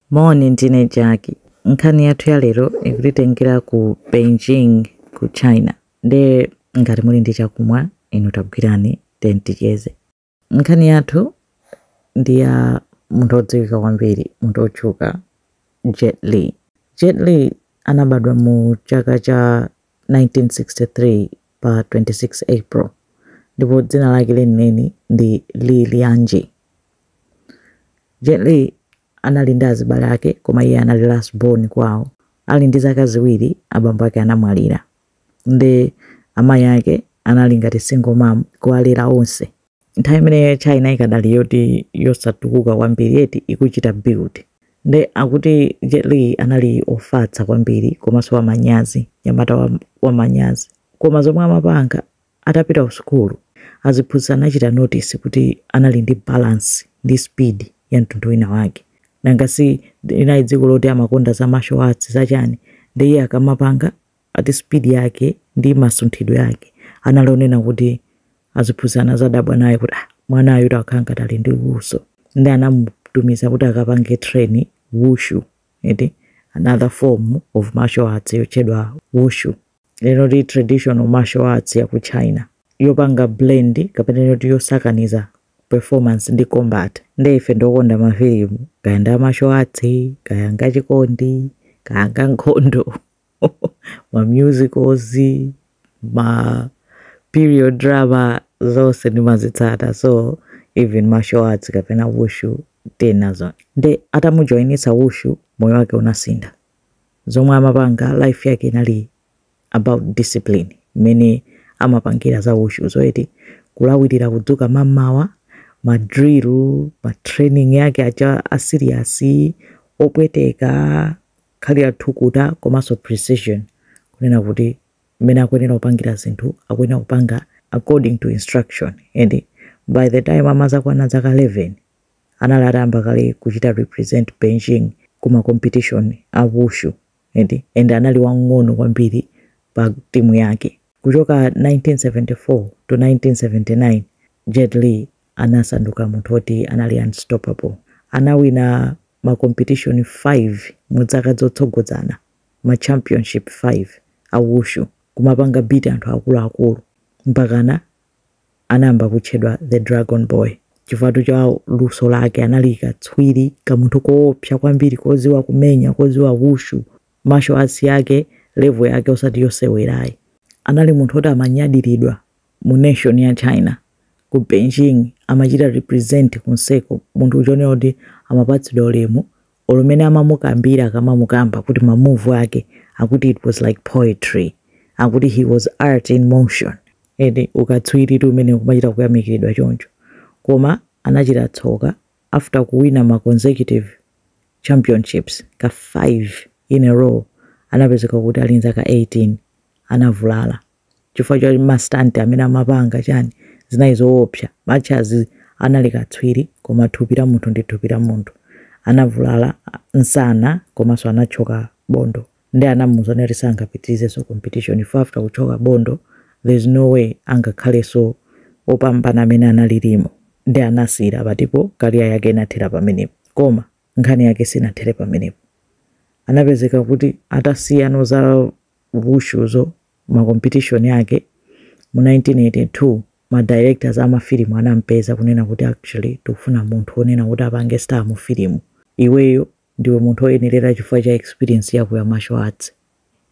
Morning teenager yake. Nkhani yathu ya lero ikutitengera ku Beijing ku China. Nde ngati muli ndi chakumwa inu tagwirani ticheze. Nkhani yathu ndi ya munthu odziwika kwambiri, munthu otchuka Jet Li. Jet Li anabadwa mu chaka cha 1963 pa 26 April. Ndipo dzina lake lenileni ndi Li Lianji. Jet Li anali ndi azibale ake koma iye anali last born kwawo. Ali ndi zaka ziwiri abambo ake anamwalira. Nde amayi ake anali ngati single mom kuwalera onse. Nthawi imene China ikadali yoti yosatukuka kwambiri yeti ikuchita build. Nde akuti Jet Li anali ofatsa kwambiri komanso wamanyazi, nyamata wamanyazi. Koma zomwe amapanga atapita ku sukulu aziphunzitsa anachita notice kuti anali ndi balance ndi speed ya mtundu wina wake. Nangasi inali dziko loti amakonda za martial arts zachani, ndi iye akamapanga ati speed yake ndi masunthidwe yake analonena kuti aziphunzitsa zadabwa naye kuti mwana ayo takhala ngati ali ndi luso. Ndi anamutumiza kuti akapange train wushu, another form of martial arts yochedwa wushu. Lero ndi traditional martial arts ya ku China yopanga blend kapena yoti yosakaniza performance ndi combat. Nde ife ndokonda mafilimu kaya nda martial arts, kaya ngachikondi, kaya nkhondo, ma musicals, ma period drama, zonse ndimazitsata. So even martial arts kapena wushu tenazo. Nde atamujoinitsa wushu moyo wake unasintha. Zomwe amapanga life yake inali about discipline. Mene amapangira za wushu zoeti kulawirira kudzuka mamawa, madrill, training yake acha serious, opweteka, khali athukuta komanso precision. Kunena kuti mene akwenera kupangira zinthu akwenera kupanga according to instruction. And by the time amazakwana zaka 11 analatamba kale kuchita represent Beijing kuma competition a wushu. And anali wang'ono kwambiri pa timu yake. Kuchoka 1974 to 1979 Jet Li anasanduka munthu oti anali unstoppable. Anawina ma competition 5 muzaka zotsogozana, ma championship 5 a wushu, kumapanga beat anthu akuluakulu mpakana anamba kutchedwa the Dragon Boy. Chifukwa cha luso lake anali katswiri kamunthu koopsa kwambiri, koziwa kumenya, koziwa wushu. Martial arts yake level yake osati yosewerayi. Anali munthu oti amanyadiridwa mu nation ya China. Ku Beijing amachita represent kunseko, munthu uchonera kuti amapatsidwa ulemu olumene amamukambira akamamukamba kuti ma move ake akuti it was like poetry, akuti he was art in motion. Ukatswiri tu umene kumachita kuyamikiridwa choncho. Koma anachita tsoka after kuwina ma consecutive championships ka 5 in a row. Anapezeka kuti ali nzaka 18 anavulala chifukwa cha mastunt amene amapanga chani zinayi zoopsa. Matchazi anali katswiri koma thupi la munthu ndi thupi la munthu. Anavulala nsana komanso anachoka bondo. Ndi anamuzonera sangapitirize so competition. If after kuchoka bondo there's no way angakhaleso opambana amene analirimo. Ndi anasira patipo career yake inathera pamenepo. Koma nkhani yake sinathera pamenepo. Anapezeka kuti atasiyano za wushuzo ma competition yake mu 1982 ma directors ama filimu anampeza kunena kuti actually tukufuna munthu onena kuti apange star mu filimu. Iweyo ndiwe munthu oyenerera chifukwa cha experience yako ya martial arts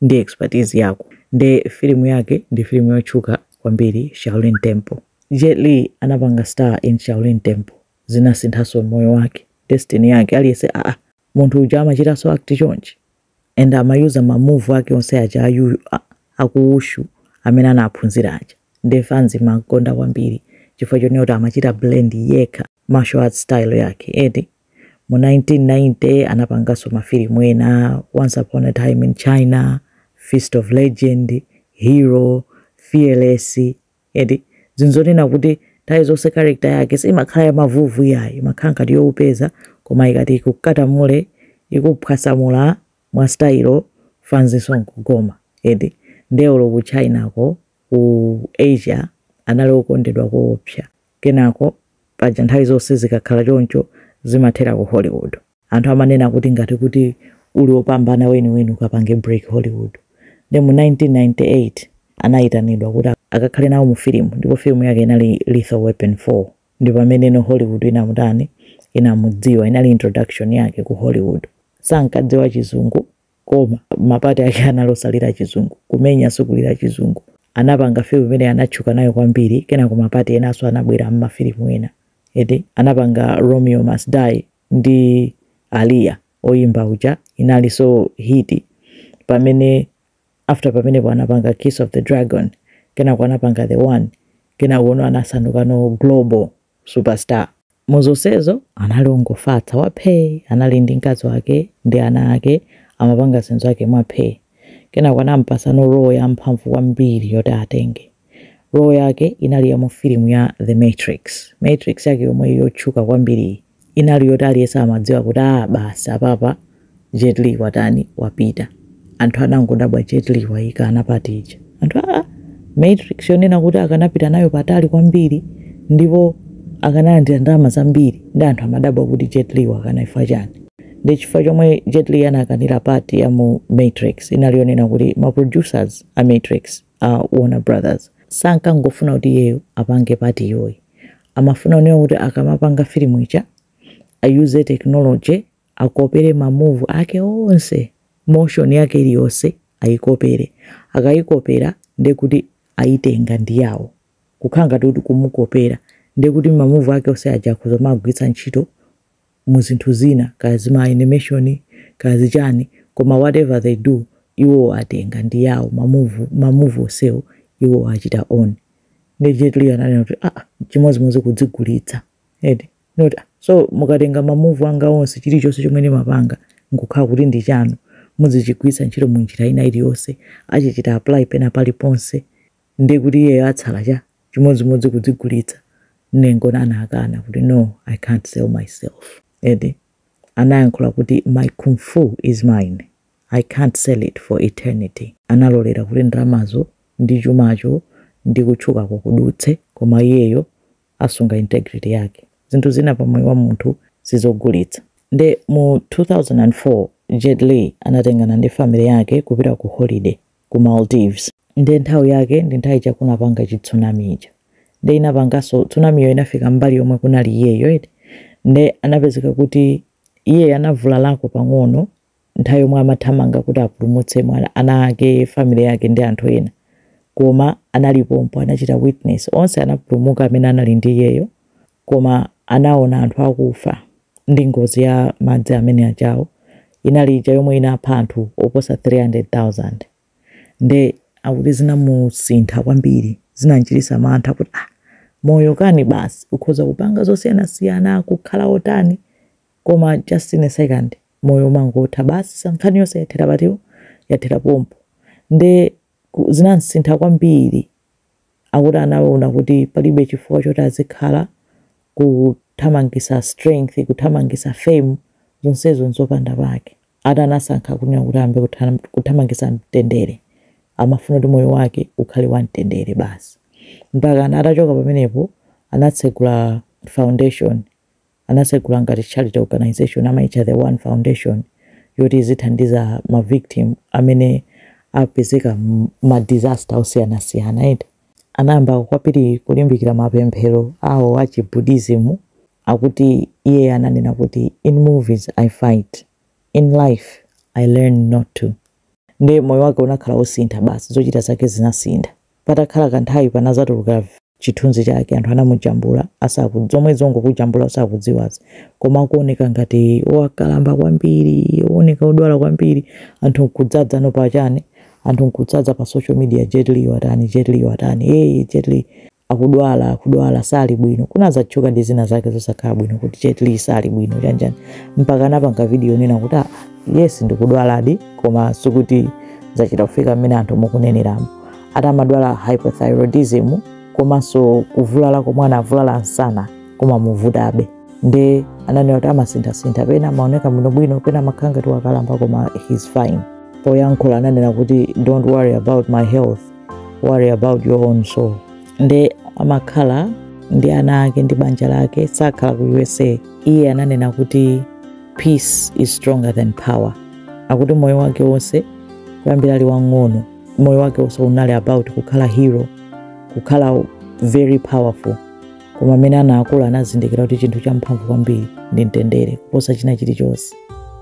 ndi expertise yako. Nde filimu yake ndi filimu yotchuka kwambiri, Shaolin Temple. Jet Li anapanga star in Shaolin Temple. Zinasinthaso moyo wake, destiny yake. Aliyese munthu uja amachita so act chonchi. And amayuza ma move wake onse aja akuwushu amene anaphunzira aja. Nde fans makonda kwambiri chifukwa chonena kuti amachita blend yekha martial arts style yake. Mu 1990 anapangaso mafilimu ena, Once Upon a Time in China, Fist of Legend, Hero, Fearless. Zinzonena kuti tayi zonse character yake simakhala ya mavuvu yayi, makhala ngati youpeza koma ikati kukata mule ikuphwasamula mwa style fans sonkugoma. Ndeulo ku China ko ku Asia anali okondedwa koopsa. Kenako paja nthawi zonse zikakhala choncho zimathera ku Hollywood. anthu amanena kuti ngati kuti uli opambana weniweni ukapange break Hollywood. Ndi mu 1998 anayitanidwa kuti akakhale nawo mu filimu, ndipo filimu yake inali Lethal Weapon 4. Ndipo pamene no Hollywood inamutani inamudziwa, inali introduction yake ku Hollywood. Sankadziwa chizungu koma mapati ake analosalira chizungu, kumenya sukulira chizungu. Anapanga filimu imene anatchuka nayo kwambiri, kena ku mapati enaso anabwera m'mafilimu ena. Anapanga Romeo Must Die ndi Aaliyah oyimba uja, inali so hiti. Pamene pamene anapanga Kiss of the Dragon, kena anapanga The One, kena uono anasanduka no global superstar. Muzonsezo anali ongofatsa waphe, anali ndi mkazi wake ndi ana ake, amapanga senzo yake mwaphe. Kena anampasa no role ya mphamvu kwambiri yoti atenge. Role yake inali ya mu filimu ya The Matrix. Matrix yake yomwe yotchuka kwambiri inali yoti aliyesa amadziwa kuti basi apapa Jet Li watani wapita. Anthu anangodabwa Jet Li wayika anapatija. Anthu Matrix yonena kuti akanapita nayo patali kwambiri ndipo akanalandira ndalama zambiri, ndi anthu amadabwa kuti Jet Li wakanaifa chani. Ndi chifukwa chomwe Jet Li anakanira pati ya mu Matrix inali yonena kuti ma producers a Matrix Warner Brothers sankangofuna kuti yeyo apange pati yoyi, amafuna onena kuti akamapanga filimu icha ayuze technology, akopere mamove ake onse, motion yake iliyonse ayikopere. Akayikopera ndi kuti ayitenga ndi yawo, kukhanga kuti kumukopera ndi kuti mamove ake onse aja kuzomagwitsa ntchito mu zinthu zina, kazi ma animation, kazi chani, koma whatever they do iwo atenga ndi yawo, mamove onsewo iwo achita on. Ndi Jet Li ananena kuti chimozimozi kudzigulitsa. So mukatenga mamove anga onse chilichonse chomwe ndimapanga nkukhala kuti ndi chanu, muzichigwitsa ntchito mu njira ina iliyonse, achichita apply pena paliponse, ndi kuti iye atsala cha chimozimozi kudzigulitsa. Nengona anakana kuti no, I can't sell myself. Anayankhula kuti my kung fu is mine, I can't sell it for eternity. Analolera kuti ndalamazo ndi chumacho ndi kutchuka kukudutse, koma iyeyo asunga integrity yake. Zinthu zina pamoyo wa munthu sizogulitsa. Ndi mu 2004 Jet Li anatengana ndi family yake kupita ku holiday ku Maldives. Ndi nthawi yake ndi nthawi chakunapanga chitsunami ija. Ndi inapangaso tsunami yo inafika mbali yomwe kunali iyeyo. Ndi anapezeka kuti iye anavulalako pang'ono nthawi yomwe amathamanga kuti apulumutse ana ake, family yake ndi anthu ena. Koma analipompo, anachita witness, onse anapulumuka amene anali ndi iyeyo, koma anaona anthu akufa ndi ngozi ya madzi amene achawo. Inali ija yomwe inapha anthu oposa 300,000. Ndi akuti zinamusintha kwambiri, zinanchititsa mantha kuti moyo kani basi ukhoza kupanga zosiyanasiyana, kukhala otani, koma just in a second moyo mangotha basi, sankhani yonse yathera patiwo, yathera pompo. Ndi zinamsintha kwambiri, akuti anaona kuti palibe chifukwa choti azikhala kuthamangisa strength, kuthamangisa fame, zonsezo nzopanda pake. Anasankha kunena kuti ambe kuthamangisa mtendere, amafuna kuti moyo wake ukhale wa mtendere basi. Mpaka atachoka pamenepo anatsegula foundation, anatsegula ngati charity organization amaitcha The One Foundation, yoti izithandiza ma victim amene apezeka ma disaster osiyanasiyana. Anayamba kwapiri kulimbikira mapemphero awo achi Buddhism, akuti iye ananena kuti in movies I fight, in life I learn not to. Ndi moyo wake unakhala usintha basi, zochita zake zinasintha. Patakhala kanthawi panazatuluka chithunzi chake, anthu anamujambula, zomwe zongokujambula asakudziwazi, koma kuoneka ngati wakalamba kwambiri, oneka odwala kwambiri, anthu nkudzaza no pachane, anthu nkudzaza pa social media, Jet Li watani, Jet Li watani, Jet Li akudwala sali bwino. Kunazachoka ndi zina zake zosakhala bwino kuti Jet Li sali bwino chanjani. Mpaka anapanga video nena kuti yes ndikudwaladi, koma sikuti zachita kufika mmene anthu mukuneneramo. Atamadwala hypothyroidism, komanso kuvulala komwe anavulala nsana koma muvutabe. Ndi ananena kuti amasintha pena maoneka bwino, pena makhala ngati wakalamba, koma he's fine. Poyankhula ananena kuti don't worry about my health, worry about your own soul. Ndi amakhala ndi ana ake ndi banja lake, sakhala ku USA. Iye ananena kuti peace is stronger than power. Akuti moyo wake wonse kuyambira ali wang'ono, moyo wake wonse unali about kukhala hero, kukhala very powerful. Koma amene anakula anazindikira kuti chinthu champhamvu kwambiri ndi mtendere kuposa china chilichonse.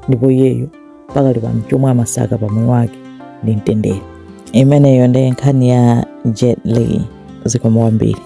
Ndipo iyeyo pakali pano chomwe amasaka pa moyo wake ndi mtendere. Imeneyo ndi nkhani ya Jet Li. Zikomo kwambiri.